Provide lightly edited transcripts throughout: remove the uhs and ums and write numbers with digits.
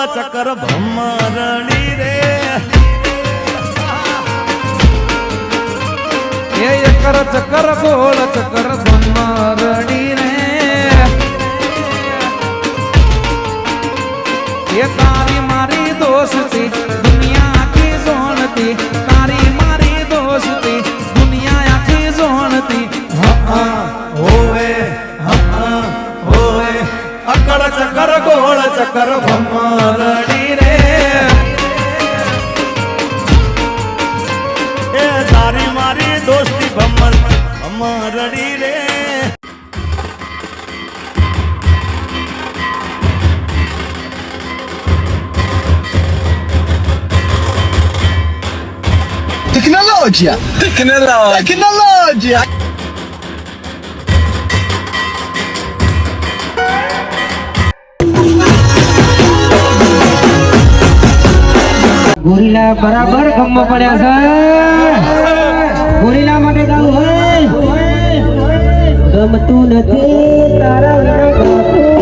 ચક્કર ભમરડી રે એ ચક્કર ચક્કર ગોળ ચક્કર ભમરડી રે એ તારી મારી દોસ્તી દુનિયા આખી જોણતી તારી મારી દોસ્તી દુનિયા આખી જોણતી હોવે અકળ ચક્કર ગોળ ચક્કર ભમરડી રે એ તારી મારી દોસ્તી ભમરડી રે Tecnologia! Tecnologia! ગોરીલા બરાબર ગમમાં પડ્યા છે ગોરીલા માટે ગાવું હોય ગમતું નથી તારા વિના ગમતું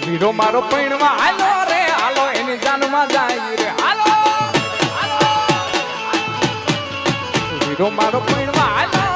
વીરો મારો પૈણમાં હાલો રે હાલો એની જાનમાં જાય રે હાલો વીરો મારો પૈણમાં હાલો